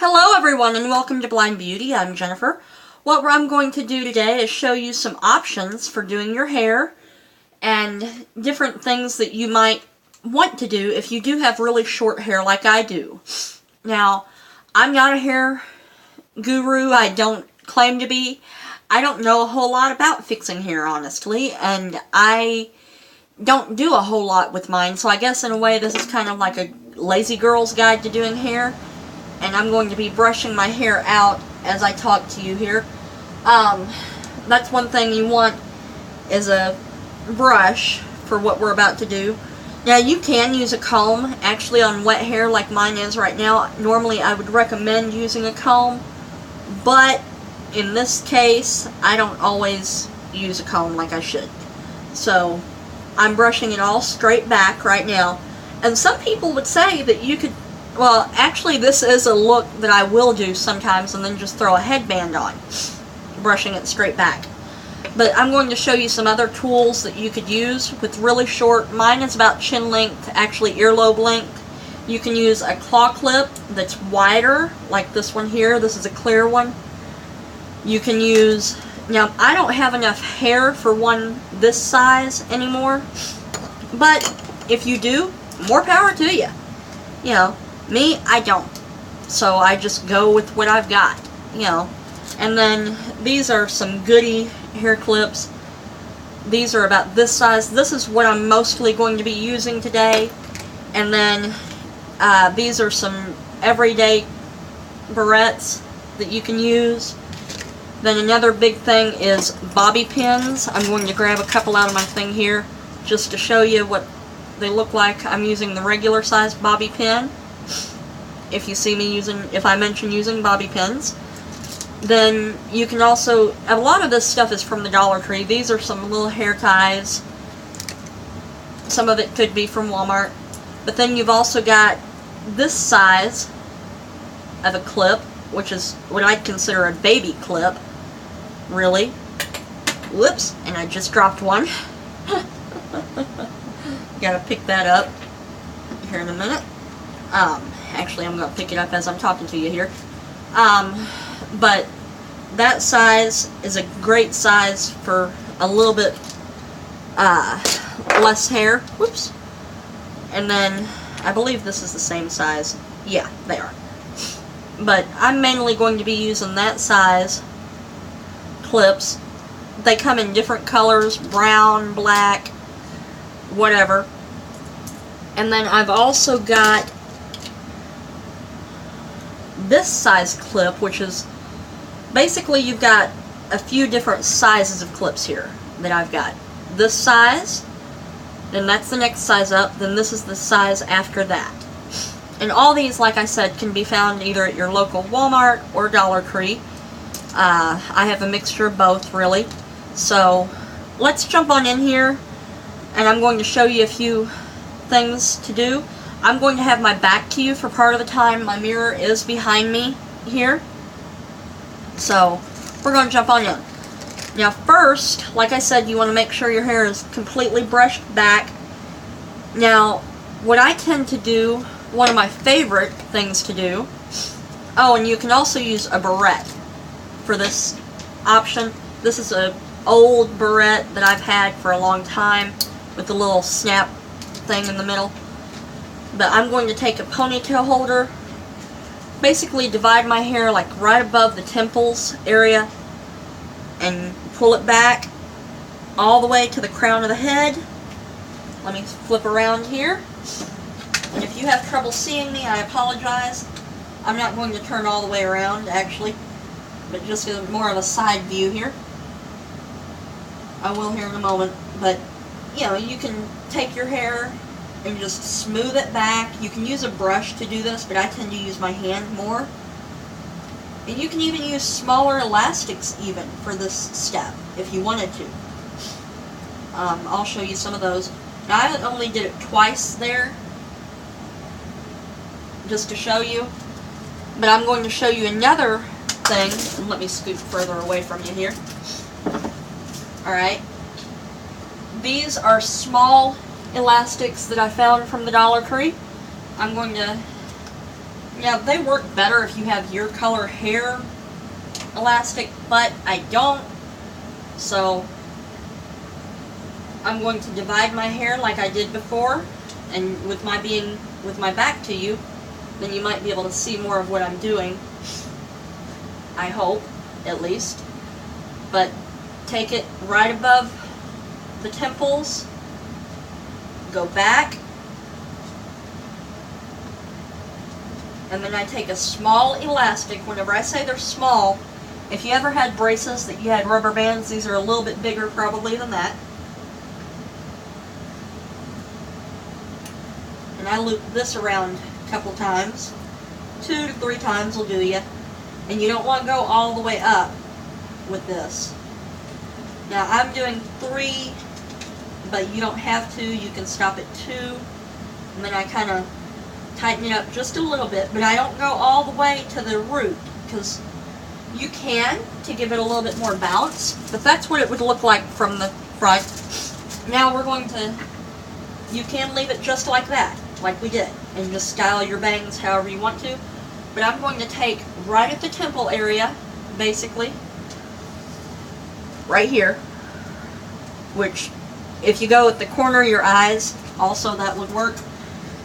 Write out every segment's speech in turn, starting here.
Hello everyone and welcome to Blind Beauty. I'm Jennifer. What I'm going to do today is show you some options for doing your hair and different things that you might want to do if you do have really short hair like I do. Now, I'm not a hair guru. I don't claim to be. I don't know a whole lot about fixing hair, honestly, and I don't do a whole lot with mine, so I guess in a way this is kind of like a lazy girl's guide to doing hair. And I'm going to be brushing my hair out as I talk to you here. That's one thing you want is a brush for what we're about to do. Now you can use a comb actually on wet hair like mine is right now. Normally I would recommend using a comb, but in this case I don't always use a comb like I should. So I'm brushing it all straight back right now. And some people would say that you could, well, actually this is a look that I will do sometimes and then just throw a headband on, brushing it straight back. But I'm going to show you some other tools that you could use with really short, mine is about chin length, actually earlobe length. You can use a claw clip that's wider, like this one here. This is a clear one. You can use, now I don't have enough hair for one this size anymore, but if you do, more power to you. You know, me, I don't. So I just go with what I've got, you know. And then these are some goodie hair clips. These are about this size. This is what I'm mostly going to be using today. And then these are some everyday barrettes that you can use. Then another big thing is bobby pins. I'm going to grab a couple out of my thing here just to show you what they look like. I'm using the regular size bobby pin. If you see me using, if I mention using bobby pins. Then you can also, a lot of this stuff is from the Dollar Tree. These are some little hair ties. Some of it could be from Walmart. But then you've also got this size of a clip, which is what I'd consider a baby clip, really. Whoops, and I just dropped one. Gotta pick that up here in a minute. Actually, I'm gonna pick it up as I'm talking to you here. But that size is a great size for a little bit less hair. Whoops. And then I believe this is the same size. Yeah, they are. But I'm mainly going to be using that size clips. They come in different colors, brown, black, whatever. And then I've also got this size clip, which is basically you've got a few different sizes of clips here that I've got. This size, then that's the next size up, then this is the size after that. And all these, like I said, can be found either at your local Walmart or Dollar Tree. I have a mixture of both, really. So let's jump on in here, and I'm going to show you a few things to do. I'm going to have my back to you for part of the time. My mirror is behind me here. So we're going to jump on in. Now first, like I said, you want to make sure your hair is completely brushed back. Now, what I tend to do, one of my favorite things to do, oh, and you can also use a barrette for this option. This is an old barrette that I've had for a long time with the little snap thing in the middle. But I'm going to take a ponytail holder, basically divide my hair like right above the temples area and pull it back all the way to the crown of the head. Let me flip around here. And if you have trouble seeing me, I apologize. I'm not going to turn all the way around, actually, but just more of a side view here. I will here in a moment, but you know, you can take your hair and just smooth it back. You can use a brush to do this, but I tend to use my hand more. And you can even use smaller elastics even for this step if you wanted to. I'll show you some of those. Now I only did it twice there, just to show you. But I'm going to show you another thing, and let me scoot further away from you here. Alright. These are small elastics that I found from the Dollar Tree. I'm going to Now, they work better if you have your color hair elastic, but I don't. So, I'm going to divide my hair like I did before, and with my back to you, then you might be able to see more of what I'm doing. I hope, at least. But take it right above the temples, go back, and then I take a small elastic. Whenever I say they're small, if you ever had braces that you had rubber bands, these are a little bit bigger probably than that. And I loop this around a couple times. 2 to 3 times will do you. And you don't want to go all the way up with this. Now I'm doing 3, but you don't have to. You can stop at 2. And then I kind of tighten it up just a little bit, but I don't go all the way to the root, because you can to give it a little bit more bounce, but that's what it would look like from the front. Now we're going to, you can leave it just like that, like we did, and just style your bangs however you want to. But I'm going to take right at the temple area, basically, right here, which if you go at the corner of your eyes, also that would work,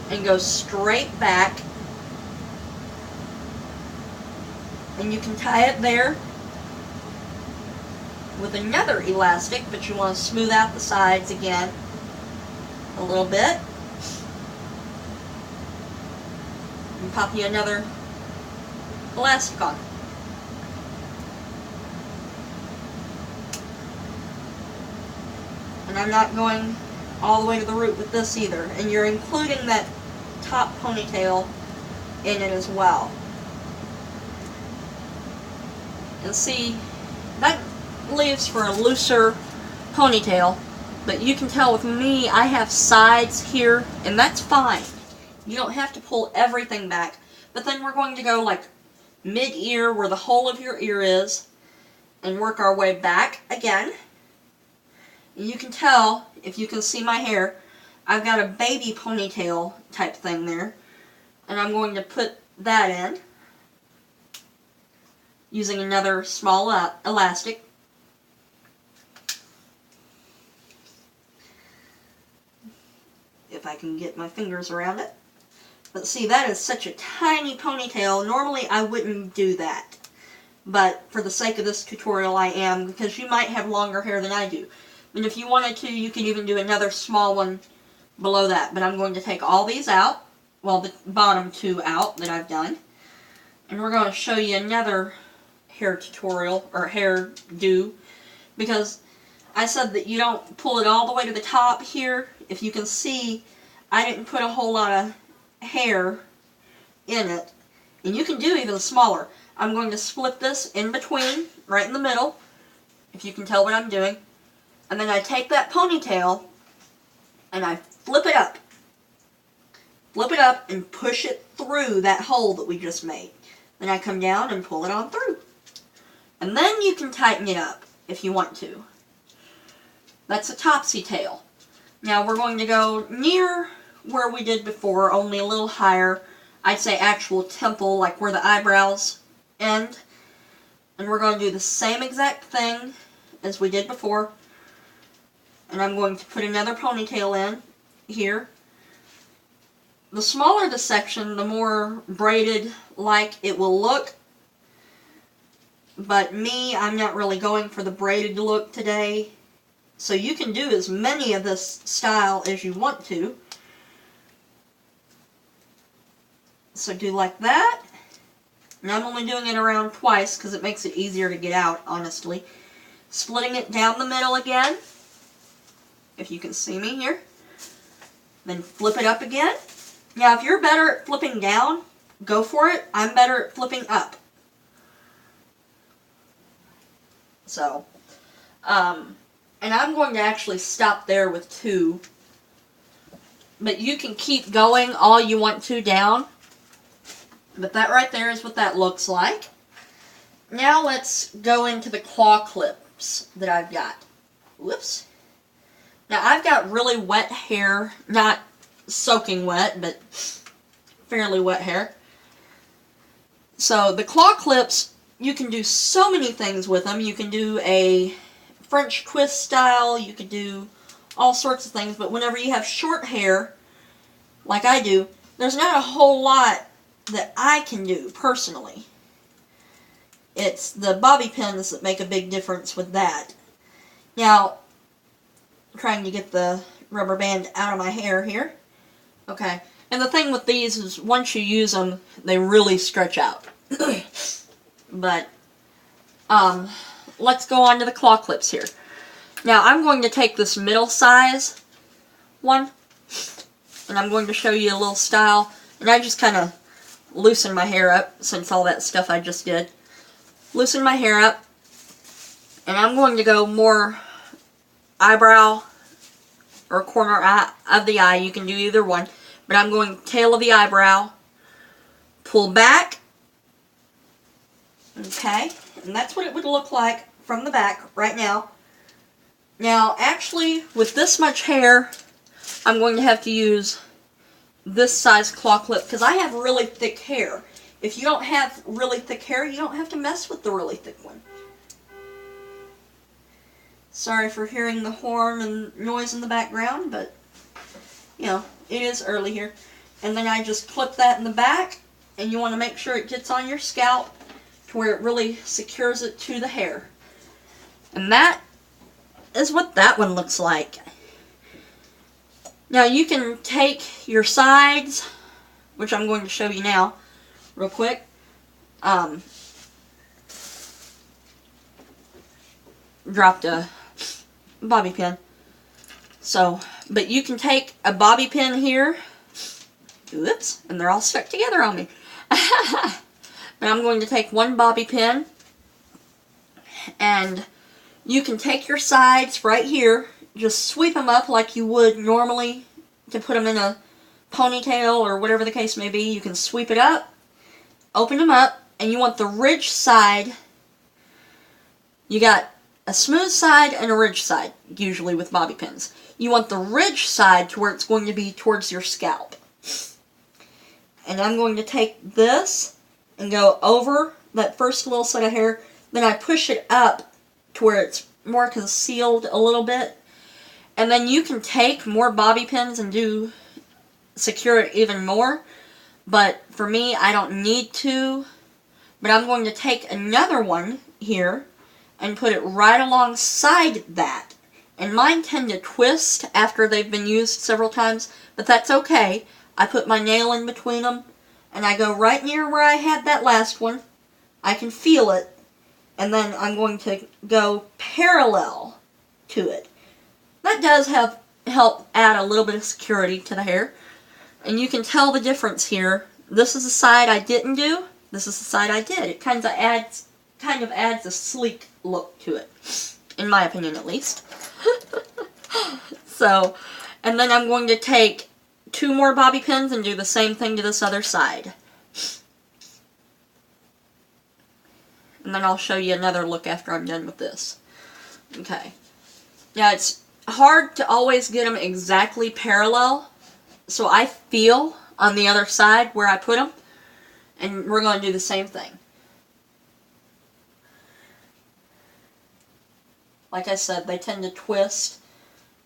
and go straight back, and you can tie it there with another elastic, but you want to smooth out the sides again a little bit, and pop you another elastic on. And I'm not going all the way to the root with this either, and you're including that top ponytail in it as well. And see, that leaves for a looser ponytail, but you can tell with me I have sides here, and that's fine. You don't have to pull everything back. But then we're going to go like mid-ear, where the whole of your ear is, and work our way back again. And you can tell, if you can see my hair, I've got a baby ponytail type thing there. And I'm going to put that in using another small elastic. If I can get my fingers around it. But see, that is such a tiny ponytail. Normally I wouldn't do that. But for the sake of this tutorial I am, because you might have longer hair than I do. And if you wanted to, you could even do another small one below that. But I'm going to take all these out. Well, the bottom 2 out that I've done. And we're going to show you another hair tutorial, or hair do. Because I said that you don't pull it all the way to the top here. If you can see, I didn't put a whole lot of hair in it. And you can do even smaller. I'm going to split this in between, right in the middle, if you can tell what I'm doing. And then I take that ponytail and I flip it up. Flip it up and push it through that hole that we just made. Then I come down and pull it on through. And then you can tighten it up if you want to. That's a topsy tail. Now we're going to go near where we did before, only a little higher. I'd say actual temple, like where the eyebrows end. And we're going to do the same exact thing as we did before. And I'm going to put another ponytail in here. The smaller the section, the more braided like it will look. But me, I'm not really going for the braided look today. So you can do as many of this style as you want to. So do like that. And I'm only doing it around twice because it makes it easier to get out, honestly. Splitting it down the middle again. If you can see me here. Then flip it up again. Now if you're better at flipping down, go for it. I'm better at flipping up. So, and I'm going to actually stop there with 2. But you can keep going all you want to down. But that right there is what that looks like. Now let's go into the claw clips that I've got. Whoops. Now I've got really wet hair, not soaking wet, but fairly wet hair. So the claw clips, you can do so many things with them. You can do a French twist style, you could do all sorts of things, but whenever you have short hair, like I do, there's not a whole lot that I can do personally. It's the bobby pins that make a big difference with that. Now, I'm trying to get the rubber band out of my hair here. Okay, and the thing with these is once you use them, they really stretch out. But, let's go on to the claw clips here. Now, I'm going to take this middle size one, and I'm going to show you a little style. And I just kind of loosen my hair up, since all that stuff I just did. Loosen my hair up, and I'm going to go more eyebrow or corner of the eye. You can do either one, but I'm going tail of the eyebrow, pull back, okay, and that's what it would look like from the back right now. Now, actually, with this much hair, I'm going to have to use this size claw clip, because I have really thick hair. If you don't have really thick hair, you don't have to mess with the really thick one. Sorry for hearing the horn and noise in the background, but, you know, it is early here. And then I just clip that in the back, and you want to make sure it gets on your scalp to where it really secures it to the hair. And that is what that one looks like. Now you can take your sides, which I'm going to show you now, real quick. Dropped a bobby pin. So, but you can take a bobby pin here. Oops, and they're all stuck together on me. But I'm going to take one bobby pin, and you can take your sides right here, just sweep them up like you would normally to put them in a ponytail or whatever the case may be. You can sweep it up, open them up, and you want the ridge side. You got a smooth side and a ridge side, usually with bobby pins. You want the ridge side to where it's going to be towards your scalp. And I'm going to take this and go over that first little set of hair, then I push it up to where it's more concealed a little bit. And then you can take more bobby pins and secure it even more. But for me, I don't need to. But I'm going to take another one here and put it right alongside that. And mine tend to twist after they've been used several times, but that's okay. I put my nail in between them, and I go right near where I had that last one. I can feel it. And then I'm going to go parallel to it. That does help add a little bit of security to the hair. And you can tell the difference here. This is the side I didn't do. This is the side I did. It kind of adds a sleek look to it. In my opinion, at least. So, and then I'm going to take 2 more bobby pins and do the same thing to this other side. And then I'll show you another look after I'm done with this. Okay. Now, it's hard to always get them exactly parallel, so I feel on the other side where I put them, and we're going to do the same thing. Like I said, they tend to twist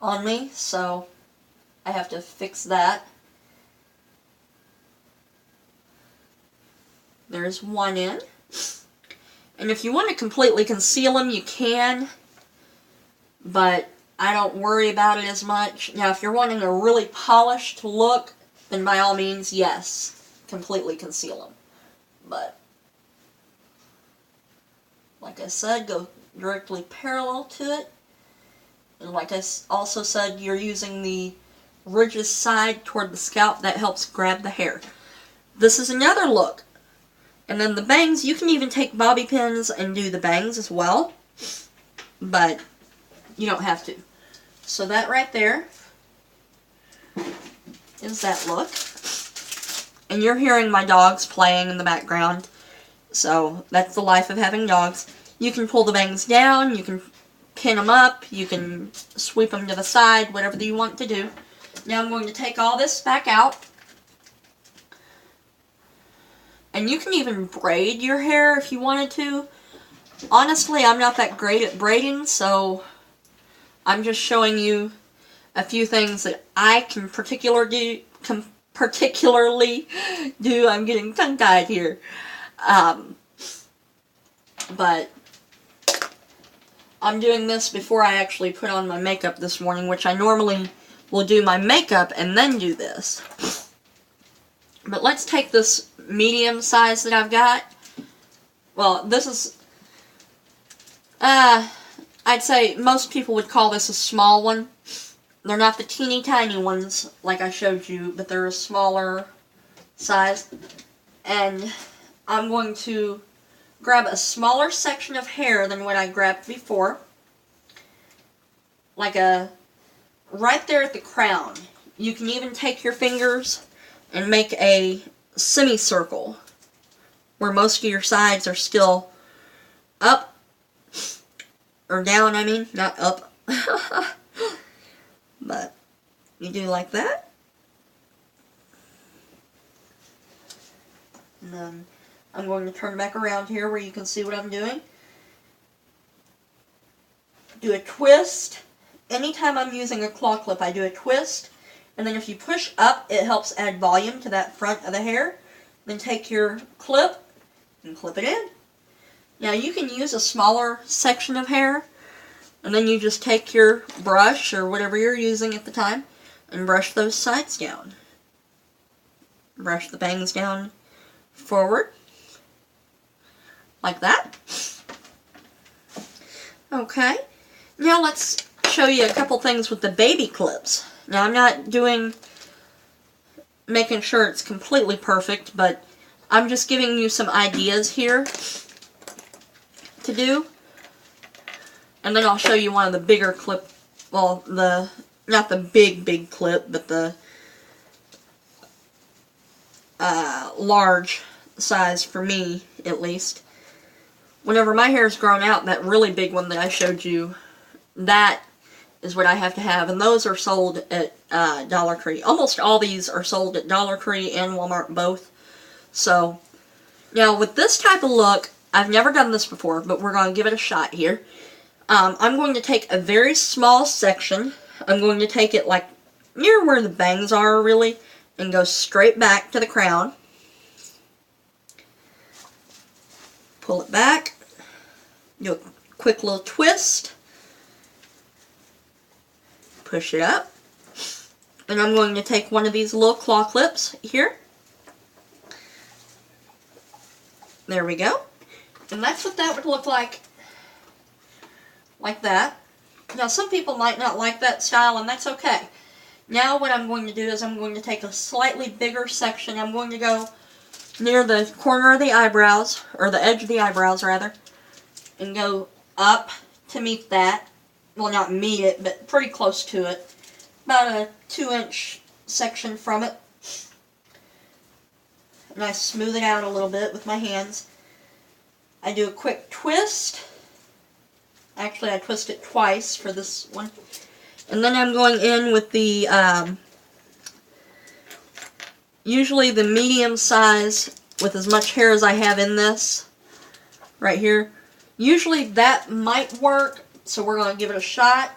on me, so I have to fix that. There's one in. And if you want to completely conceal them, you can, but I don't worry about it as much. Now, if you're wanting a really polished look, then by all means, yes, completely conceal them. But, like I said, go directly parallel to it. And like I also said, you're using the ridges side toward the scalp. That helps grab the hair. This is another look. And then the bangs, you can even take bobby pins and do the bangs as well. But you don't have to. So that right there is that look. And you're hearing my dogs playing in the background. So that's the life of having dogs. You can pull the bangs down, you can pin them up, you can sweep them to the side, whatever you want to do. Now I'm going to take all this back out. And you can even braid your hair if you wanted to. Honestly, I'm not that great at braiding, so I'm just showing you a few things that I can particularly do. I'm getting tongue-tied here. But I'm doing this before I actually put on my makeup this morning, which I normally will do my makeup and then do this. But let's take this medium size that I've got. Well, this is, I'd say most people would call this a small one. They're not the teeny tiny ones like I showed you, but they're a smaller size. And I'm going to grab a smaller section of hair than what I grabbed before. Like right there at the crown. You can even take your fingers and make a semicircle where most of your sides are still up, or down, I mean, not up. But you do like that. And then I'm going to turn back around here where you can see what I'm doing. Do a twist. Anytime I'm using a claw clip, I do a twist. And then if you push up, it helps add volume to that front of the hair. Then take your clip and clip it in. Now you can use a smaller section of hair. And then you just take your brush or whatever you're using at the time and brush those sides down. Brush the bangs down forward. Like that. Okay. Now let's show you a couple things with the baby clips. Now I'm not making sure it's completely perfect, but I'm just giving you some ideas here to do. And then I'll show you one of the bigger clip, well, not the big clip, but the large size for me, at least. Whenever my hair's grown out, that really big one that I showed you, that is what I have to have. And those are sold at Dollar Tree. Almost all these are sold at Dollar Tree and Walmart both. So, now with this type of look, I've never done this before, but we're going to give it a shot here. I'm going to take a very small section. I'm going to take it like near where the bangs are, really, and go straight back to the crown. Pull it back. Do a quick little twist. Push it up. And I'm going to take one of these little claw clips here. There we go. And that's what that would look like. Like that. Now some people might not like that style, and that's okay. Now what I'm going to do is I'm going to take a slightly bigger section. I'm going to go near the corner of the eyebrows, or the edge of the eyebrows rather, and go up to meet that. Well, not meet it, but pretty close to it. About a 2-inch section from it. And I smooth it out a little bit with my hands. I do a quick twist. Actually, I twist it twice for this one. And then I'm going in with the, usually the medium size with as much hair as I have in this. Right here. Usually that might work, so we're going to give it a shot.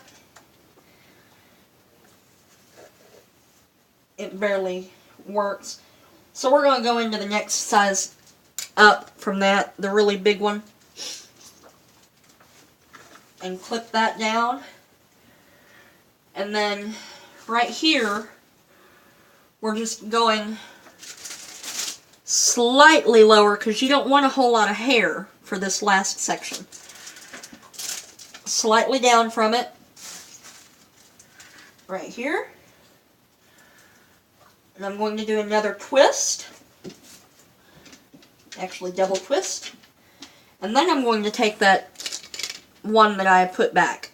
It barely works. So we're going to go into the next size up from that, the really big one. And clip that down. And then right here, we're just going slightly lower because you don't want a whole lot of hair for this last section. Slightly down from it. Right here. And I'm going to do another twist. Actually, double twist. And then I'm going to take that one that I put back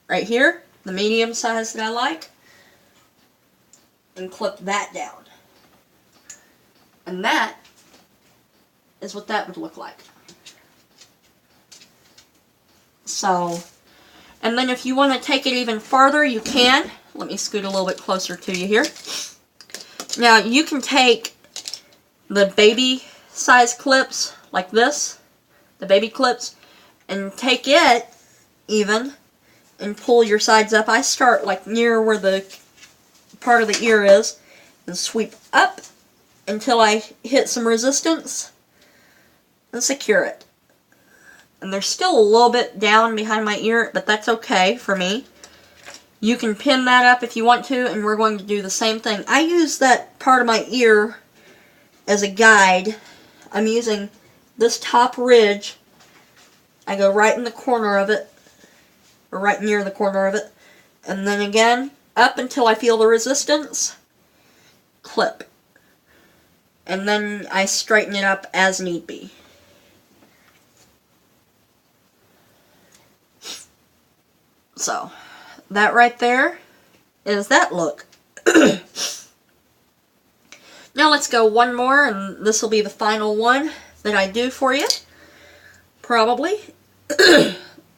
right here, the medium size that I like, and clip that down. And that is what that would look like. So, and then if you want to take it even farther, you can. Let me scoot a little bit closer to you here. Now, you can take the baby size clips like this, the baby clips, and take it even and pull your sides up. I start like near where the part of the ear is and sweep up until I hit some resistance and secure it. And they're still a little bit down behind my ear, but that's okay for me. You can pin that up if you want to, and we're going to do the same thing. I use that part of my ear as a guide. I'm using this top ridge. I go right in the corner of it, or right near the corner of it, and then again, up until I feel the resistance, clip. And then I straighten it up as need be. So, that right there is that look. Now let's go one more, and this will be the final one that I do for you. Probably.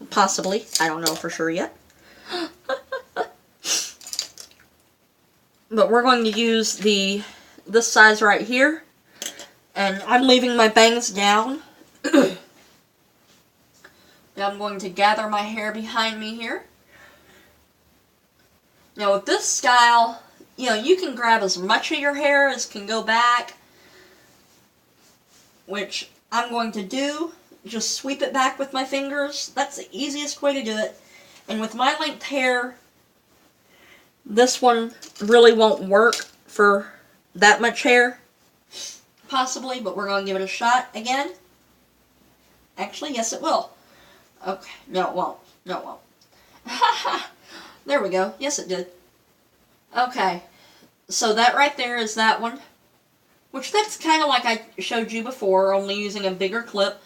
Possibly. I don't know for sure yet. But we're going to use this size right here. And I'm leaving my bangs down. Now I'm going to gather my hair behind me here. Now with this style, you know, you can grab as much of your hair as can go back, which I'm going to do. Just sweep it back with my fingers. That's the easiest way to do it. And with my length hair, this one really won't work for that much hair, possibly, but we're going to give it a shot again. Actually, yes it will. Okay, no it won't. No it won't. There we go. Yes it did. Okay, so that right there is that one, which that's kind of like I showed you before, only using a bigger clip.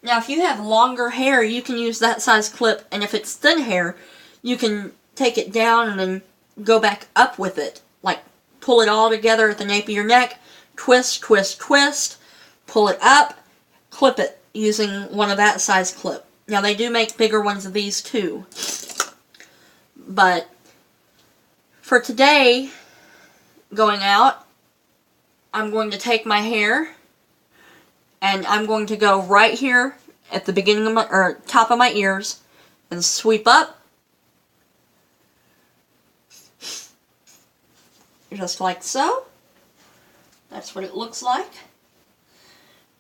Now if you have longer hair, you can use that size clip, and if it's thin hair, you can take it down and then go back up with it. Like, pull it all together at the nape of your neck, twist, twist, twist, pull it up, clip it using one of that size clip. Now they do make bigger ones of these too. But for today, going out, I'm going to take my hair and I'm going to go right here at the beginning of my, or top of my ears, and sweep up. Just like so. That's what it looks like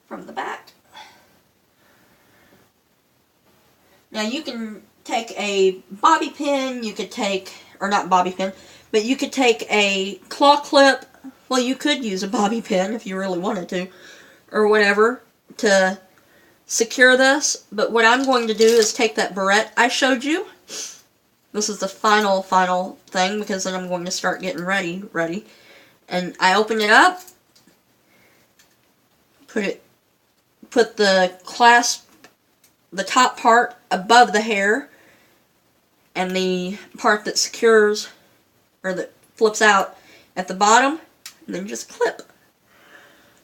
from the back. Now you can take a bobby pin, you could take, or not bobby pin, but you could take a claw clip. Well, you could use a bobby pin if you really wanted to, or whatever, to secure this. But what I'm going to do is take that barrette I showed you. This is the final thing, because then I'm going to start getting ready. And I open it up, put the clasp, the top part above the hair, and the part that secures, or that flips out at the bottom, and then just clip.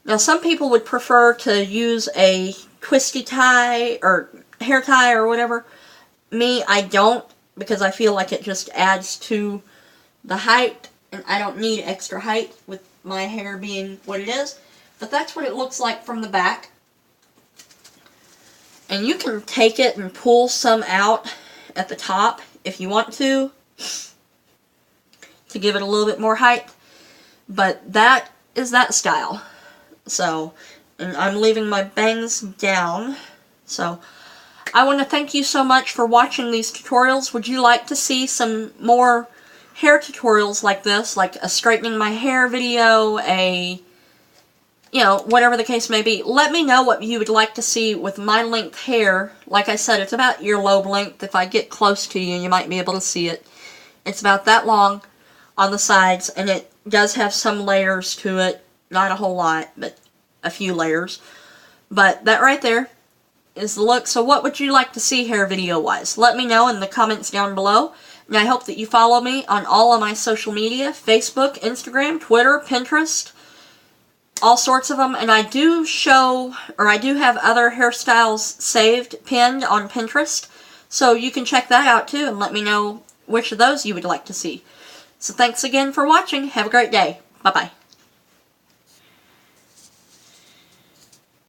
Now some people would prefer to use a twisty tie, or hair tie, or whatever. Me, I don't, because I feel like it just adds to the height, and I don't need extra height with my hair being what it is. But that's what it looks like from the back. And you can take it and pull some out at the top if you want to give it a little bit more height. But that is that style. So, and I'm leaving my bangs down. So, I want to thank you so much for watching these tutorials. Would you like to see some more hair tutorials like this, like a straightening my hair video, you know, whatever the case may be? Let me know what you would like to see with my length hair. Like I said, it's about earlobe length. If I get close to you, you might be able to see it. It's about that long on the sides, and it does have some layers to it. Not a whole lot, but a few layers. But that right there is the look. So what would you like to see hair video-wise? Let me know in the comments down below. And I hope that you follow me on all of my social media, Facebook, Instagram, Twitter, Pinterest, all sorts of them. And I do show, or I do have other hairstyles saved, pinned on Pinterest. So you can check that out too and let me know which of those you would like to see. So thanks again for watching. Have a great day. Bye-bye.